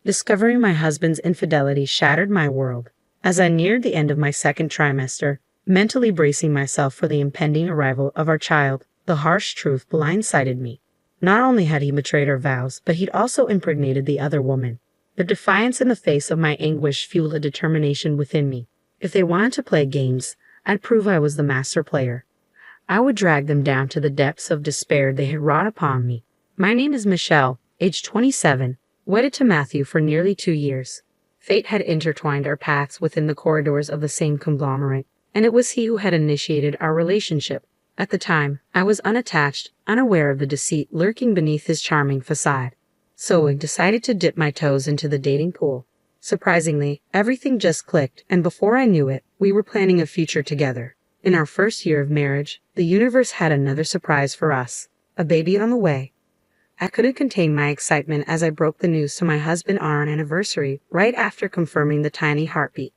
Discovering my husband's infidelity shattered my world. As I neared the end of my second trimester, mentally bracing myself for the impending arrival of our child, the harsh truth blindsided me. Not only had he betrayed our vows, but he'd also impregnated the other woman. The defiance in the face of my anguish fueled a determination within me. If they wanted to play games, I'd prove I was the master player. I would drag them down to the depths of despair they had wrought upon me. My name is Michelle, age 27, wedded to Matthew for nearly 2 years. Fate had intertwined our paths within the corridors of the same conglomerate, and it was he who had initiated our relationship. At the time, I was unattached, unaware of the deceit lurking beneath his charming facade. So I decided to dip my toes into the dating pool. Surprisingly, everything just clicked, and before I knew it, we were planning a future together. In our first year of marriage, the universe had another surprise for us, a baby on the way. I couldn't contain my excitement as I broke the news to my husband on our anniversary, right after confirming the tiny heartbeat.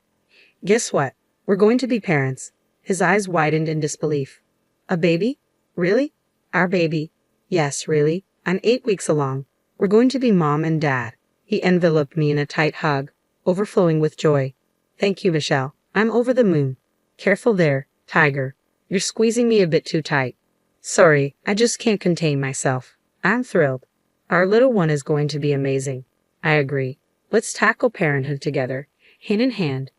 Guess what? We're going to be parents. His eyes widened in disbelief. A baby? Really? Our baby? Yes, really. I'm 8 weeks along. We're going to be mom and dad. He enveloped me in a tight hug, overflowing with joy. Thank you, Michelle. I'm over the moon. Careful there, tiger. You're squeezing me a bit too tight. Sorry, I just can't contain myself. I'm thrilled. Our little one is going to be amazing. I agree. Let's tackle parenthood together, hand in hand.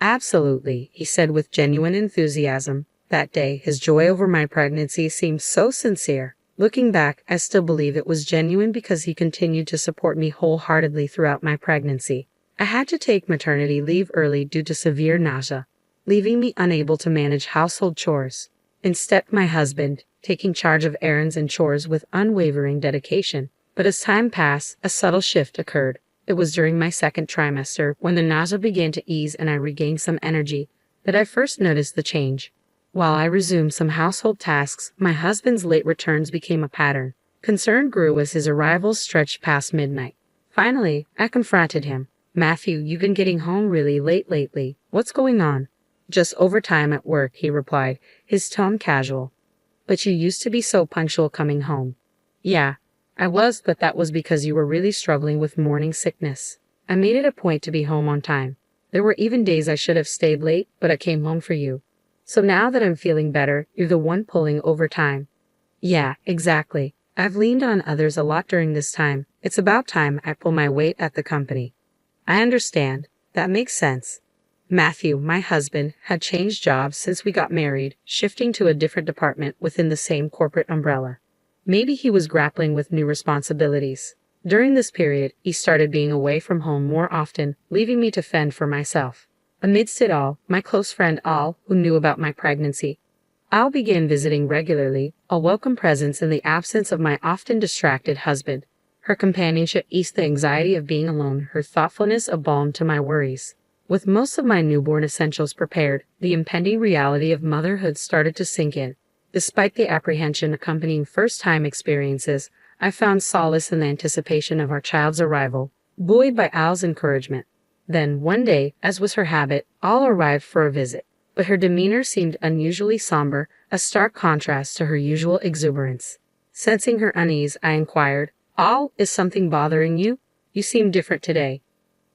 Absolutely, he said with genuine enthusiasm. That day, his joy over my pregnancy seemed so sincere. Looking back, I still believe it was genuine because he continued to support me wholeheartedly throughout my pregnancy. I had to take maternity leave early due to severe nausea, leaving me unable to manage household chores. In stepped my husband, taking charge of errands and chores with unwavering dedication. But as time passed, a subtle shift occurred. It was during my second trimester, when the nausea began to ease and I regained some energy, that I first noticed the change. While I resumed some household tasks, my husband's late returns became a pattern. Concern grew as his arrivals stretched past midnight. Finally, I confronted him. Matthew, you've been getting home really late lately. What's going on? Just overtime at work, he replied, his tone casual. But you used to be so punctual coming home. Yeah, I was, but that was because you were really struggling with morning sickness. I made it a point to be home on time. There were even days I should have stayed late, but I came home for you. So now that I'm feeling better, you're the one pulling overtime. Yeah, exactly. I've leaned on others a lot during this time. It's about time I pull my weight at the company. I understand. That makes sense. Matthew, my husband, had changed jobs since we got married, shifting to a different department within the same corporate umbrella. Maybe he was grappling with new responsibilities. During this period, he started being away from home more often, leaving me to fend for myself. Amidst it all, my close friend Al, who knew about my pregnancy. Al began visiting regularly, a welcome presence in the absence of my often distracted husband. Her companionship eased the anxiety of being alone, her thoughtfulness a balm to my worries. With most of my newborn essentials prepared, the impending reality of motherhood started to sink in. Despite the apprehension accompanying first-time experiences, I found solace in the anticipation of our child's arrival, buoyed by Al's encouragement. Then, one day, as was her habit, Al arrived for a visit, but her demeanor seemed unusually somber, a stark contrast to her usual exuberance. Sensing her unease, I inquired, Al, is something bothering you? You seem different today.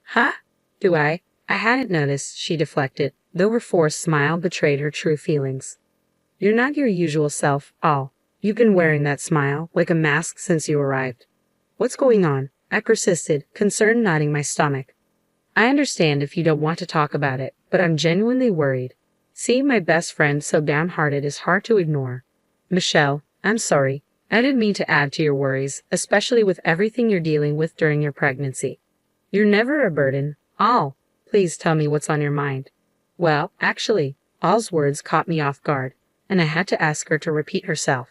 Huh? Do I? I hadn't noticed, she deflected, though her forced smile betrayed her true feelings. You're not your usual self, Al. You've been wearing that smile, like a mask since you arrived. What's going on? I persisted, concern knotting my stomach. I understand if you don't want to talk about it, but I'm genuinely worried. Seeing my best friend so downhearted is hard to ignore. Michelle, I'm sorry. I didn't mean to add to your worries, especially with everything you're dealing with during your pregnancy. You're never a burden, Al. Please tell me what's on your mind. Well, actually, Al's words caught me off guard, and I had to ask her to repeat herself.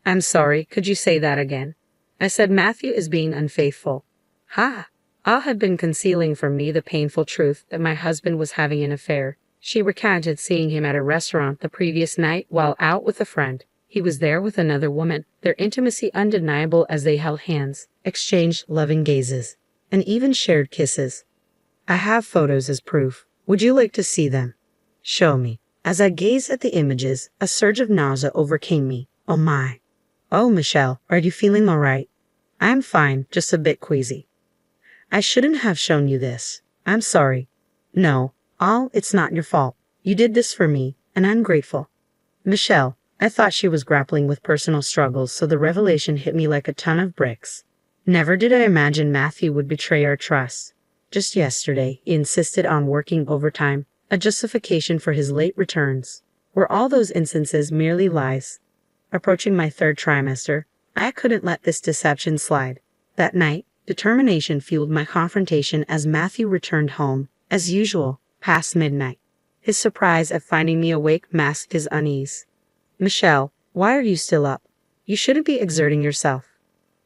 I'm sorry, could you say that again? I said Matthew is being unfaithful. Ha! Al had been concealing from me the painful truth that my husband was having an affair. She recounted seeing him at a restaurant the previous night while out with a friend. He was there with another woman, their intimacy undeniable as they held hands, exchanged loving gazes, and even shared kisses. I have photos as proof. Would you like to see them? Show me. As I gazed at the images, a surge of nausea overcame me. Oh my. Oh, Michelle, are you feeling all right? I'm fine, just a bit queasy. I shouldn't have shown you this. I'm sorry. No, it's not your fault. You did this for me, and I'm grateful. Michelle, I thought she was grappling with personal struggles, so the revelation hit me like a ton of bricks. Never did I imagine Matthew would betray our trust. Just yesterday, he insisted on working overtime, a justification for his late returns. Were all those instances merely lies? Approaching my third trimester, I couldn't let this deception slide. That night, determination fueled my confrontation as Matthew returned home, as usual, past midnight. His surprise at finding me awake masked his unease. Michelle, why are you still up? You shouldn't be exerting yourself.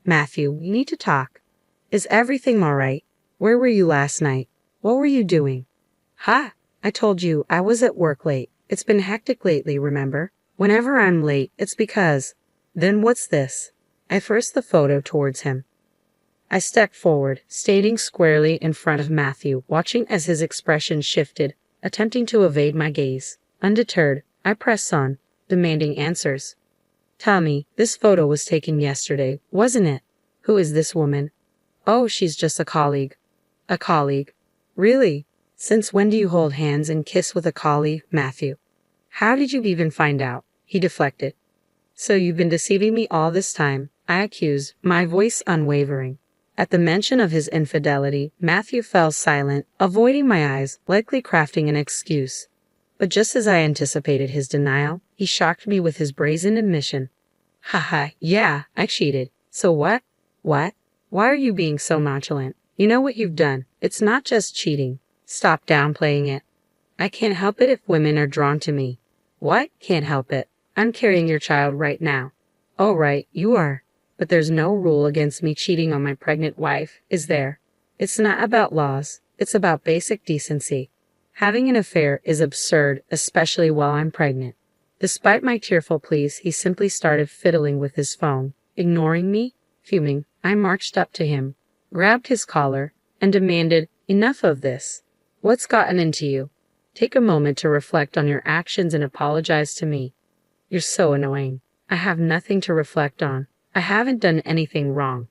Matthew, we need to talk. Is everything all right? Where were you last night? What were you doing? Ha! I told you I was at work late. It's been hectic lately, remember? Whenever I'm late, it's because... Then what's this? I thrust the photo towards him. I stepped forward, standing squarely in front of Matthew, watching as his expression shifted, attempting to evade my gaze. Undeterred, I pressed on, demanding answers. Tell me, this photo was taken yesterday, wasn't it? Who is this woman? Oh, she's just a colleague. A colleague? Really? Since when do you hold hands and kiss with a colleague, Matthew? How did you even find out? He deflected. So you've been deceiving me all this time, I accused, my voice unwavering. At the mention of his infidelity, Matthew fell silent, avoiding my eyes, likely crafting an excuse. But just as I anticipated his denial, he shocked me with his brazen admission. Haha, yeah, I cheated. So what? What? Why are you being so nonchalant? You know what you've done. It's not just cheating. Stop downplaying it. I can't help it if women are drawn to me. What? Can't help it. I'm carrying your child right now. Oh right, you are. But there's no rule against me cheating on my pregnant wife, is there? It's not about laws. It's about basic decency. Having an affair is absurd, especially while I'm pregnant. Despite my tearful pleas, he simply started fiddling with his phone. Ignoring me, fuming, I marched up to him, grabbed his collar, and demanded, enough of this. What's gotten into you? Take a moment to reflect on your actions and apologize to me. You're so annoying. I have nothing to reflect on. I haven't done anything wrong.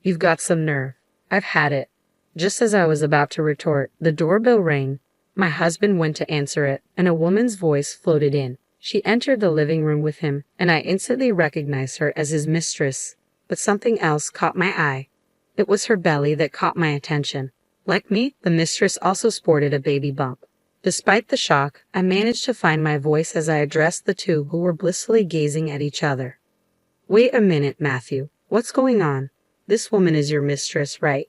You've got some nerve. I've had it. Just as I was about to retort, the doorbell rang. My husband went to answer it, and a woman's voice floated in. She entered the living room with him, and I instantly recognized her as his mistress. But something else caught my eye. It was her belly that caught my attention. Like me, the mistress also sported a baby bump. Despite the shock, I managed to find my voice as I addressed the two who were blissfully gazing at each other. Wait a minute, Matthew. What's going on? This woman is your mistress, right?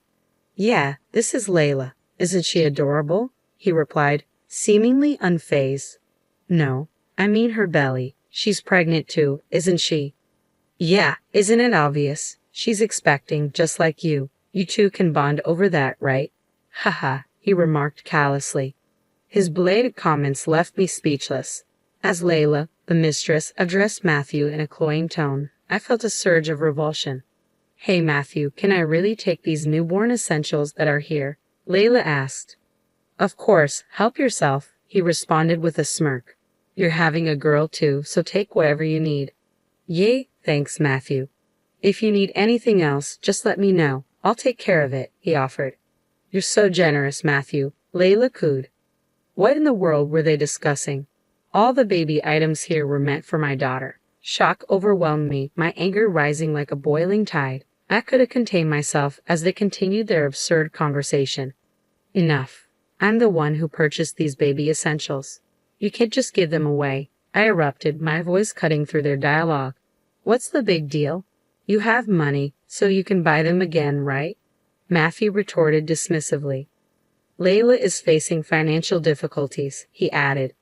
Yeah, this is Layla. Isn't she adorable? He replied, seemingly unfazed. No, I mean her belly. She's pregnant too, isn't she? Yeah, isn't it obvious? She's expecting, just like you. You two can bond over that, right? Haha, he remarked callously. His belated comments left me speechless. As Layla, the mistress, addressed Matthew in a cloying tone, I felt a surge of revulsion. Hey Matthew, can I really take these newborn essentials that are here? Layla asked. Of course, help yourself, he responded with a smirk. You're having a girl too, so take whatever you need. Yay, thanks Matthew. If you need anything else, just let me know. I'll take care of it, he offered. You're so generous, Matthew, Layla cooed. What in the world were they discussing? All the baby items here were meant for my daughter. Shock overwhelmed me, my anger rising like a boiling tide. I couldn't contain myself as they continued their absurd conversation. Enough. I'm the one who purchased these baby essentials. You can't just give them away, I erupted, my voice cutting through their dialogue. What's the big deal? You have money, so you can buy them again, right? Matthew retorted dismissively. Layla is facing financial difficulties, he added.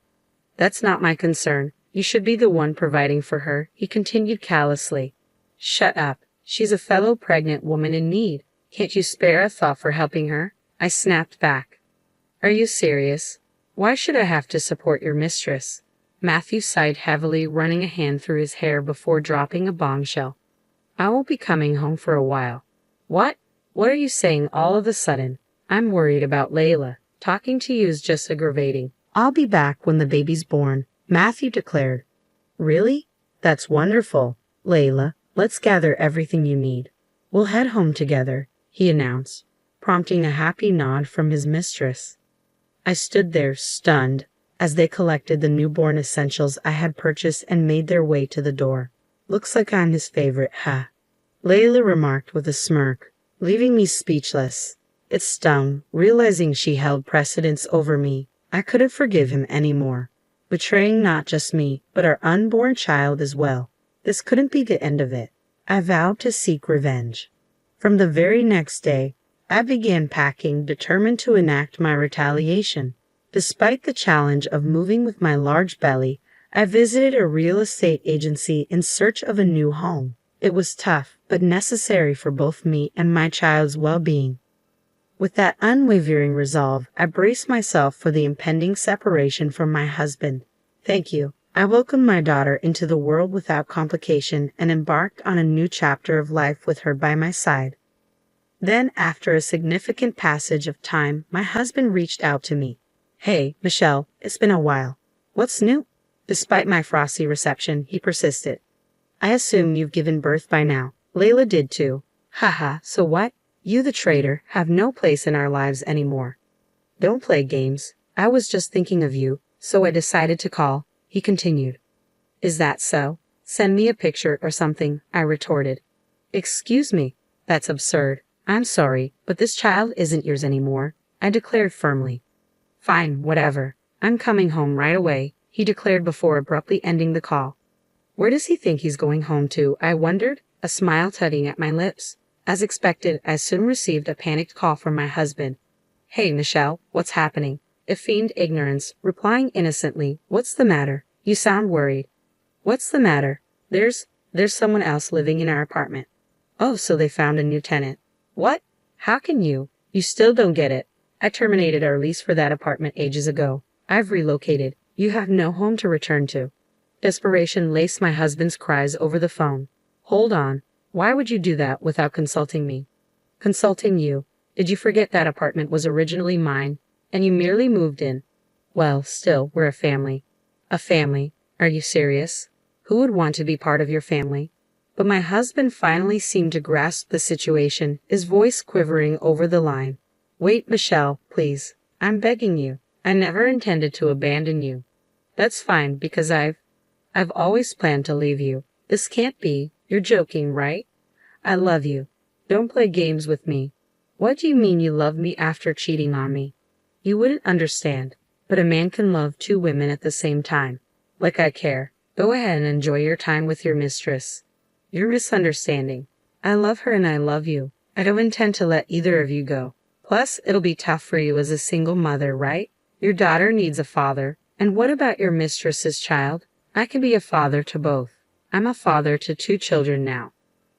That's not my concern. You should be the one providing for her, he continued callously. Shut up. She's a fellow pregnant woman in need. Can't you spare a thought for helping her? I snapped back. Are you serious? Why should I have to support your mistress? Matthew sighed heavily, running a hand through his hair before dropping a bombshell. I won't be coming home for a while. What? What are you saying all of a sudden? I'm worried about Layla. Talking to you is just aggravating. I'll be back when the baby's born, Matthew declared. Really? That's wonderful. Layla, let's gather everything you need. We'll head home together, he announced. prompting a happy nod from his mistress. I stood there, stunned, as they collected the newborn essentials I had purchased and made their way to the door. "Looks like I'm his favorite, huh?" Layla remarked with a smirk, leaving me speechless. It stung, realizing she held precedence over me. I couldn't forgive him anymore, betraying not just me, but our unborn child as well. This couldn't be the end of it. I vowed to seek revenge. From the very next day, I began packing, determined to enact my retaliation. Despite the challenge of moving with my large belly, I visited a real estate agency in search of a new home. It was tough, but necessary for both me and my child's well-being. With that unwavering resolve, I braced myself for the impending separation from my husband. Thank you. I welcomed my daughter into the world without complication and embarked on a new chapter of life with her by my side. Then, after a significant passage of time, my husband reached out to me. "Hey, Michelle, it's been a while. What's new?" Despite my frosty reception, he persisted. "I assume you've given birth by now. Layla did too. Haha, so what? You, the traitor, have no place in our lives anymore." "Don't play games. I was just thinking of you, so I decided to call," he continued. "Is that so? Send me a picture or something," I retorted. "Excuse me, that's absurd. I'm sorry, but this child isn't yours anymore," I declared firmly. "Fine, whatever. I'm coming home right away," he declared before abruptly ending the call. Where does he think he's going home to, I wondered, a smile tugging at my lips. As expected, I soon received a panicked call from my husband. "Hey, Michelle, what's happening?" It feigned ignorance, replying innocently, "What's the matter? You sound worried." "What's the matter? There's someone else living in our apartment." "Oh, so they found a new tenant." "What? How can you? You still don't get it. I terminated our lease for that apartment ages ago. I've relocated. You have no home to return to." Desperation laced my husband's cries over the phone. "Hold on. Why would you do that without consulting me?" "Consulting you? Did you forget that apartment was originally mine, and you merely moved in?" "Well, still, we're a family." "A family? Are you serious? Who would want to be part of your family?" But my husband finally seemed to grasp the situation, his voice quivering over the line. "Wait, Michelle, please. I'm begging you. I never intended to abandon you." "That's fine, because I've always planned to leave you. This can't be. You're joking, right? I love you. Don't play games with me." "What do you mean you love me after cheating on me?" "You wouldn't understand, but a man can love two women at the same time. Like I care. Go ahead and enjoy your time with your mistress." "You're misunderstanding. I love her and I love you. I don't intend to let either of you go. Plus, it'll be tough for you as a single mother, right? Your daughter needs a father. And what about your mistress's child? I can be a father to both. I'm a father to 2 children now."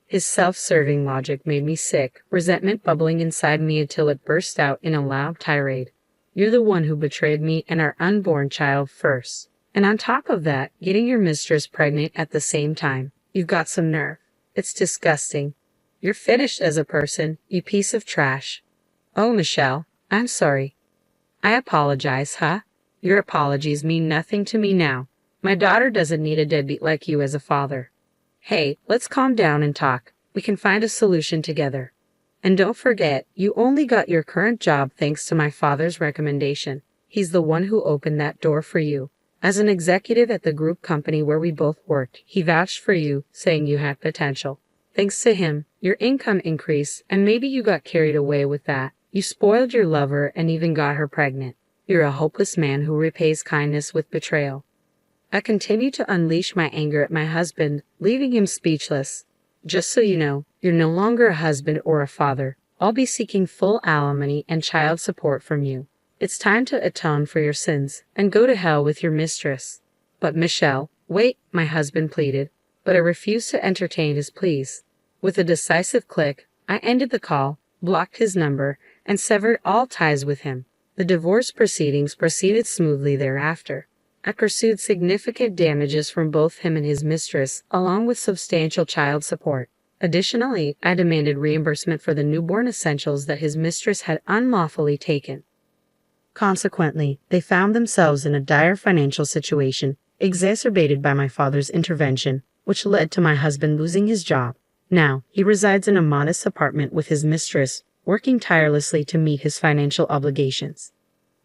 His self-serving logic made me sick, resentment bubbling inside me until it burst out in a loud tirade. "You're the one who betrayed me and our unborn child first. And on top of that, getting your mistress pregnant at the same time. You've got some nerve. It's disgusting. You're finished as a person, you piece of trash." "Oh, Michelle, I'm sorry." "I apologize, huh? Your apologies mean nothing to me now. My daughter doesn't need a deadbeat like you as a father." "Hey, let's calm down and talk. We can find a solution together. And don't forget, you only got your current job thanks to my father's recommendation. He's the one who opened that door for you. As an executive at the group company where we both worked, he vouched for you, saying you had potential. Thanks to him, your income increased, and maybe you got carried away with that. You spoiled your lover and even got her pregnant. You're a hopeless man who repays kindness with betrayal." I continued to unleash my anger at my husband, leaving him speechless. "Just so you know, you're no longer a husband or a father. I'll be seeking full alimony and child support from you. It's time to atone for your sins and go to hell with your mistress." "But Michelle," "Wait," my husband pleaded, but I refused to entertain his pleas. With a decisive click, I ended the call, blocked his number, and severed all ties with him. The divorce proceedings proceeded smoothly thereafter. I pursued significant damages from both him and his mistress, along with substantial child support. Additionally, I demanded reimbursement for the newborn essentials that his mistress had unlawfully taken. Consequently, they found themselves in a dire financial situation, exacerbated by my father's intervention, which led to my husband losing his job. Now, he resides in a modest apartment with his mistress, working tirelessly to meet his financial obligations.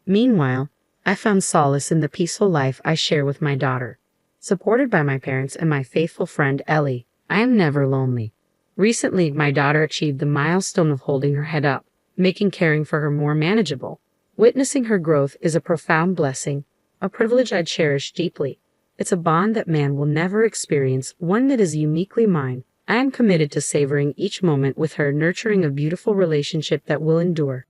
Meanwhile, I found solace in the peaceful life I share with my daughter. Supported by my parents and my faithful friend Ellie, I am never lonely. Recently, my daughter achieved the milestone of holding her head up, making caring for her more manageable. Witnessing her growth is a profound blessing, a privilege I cherish deeply. It's a bond that man will never experience, one that is uniquely mine. I am committed to savoring each moment with her, nurturing a beautiful relationship that will endure.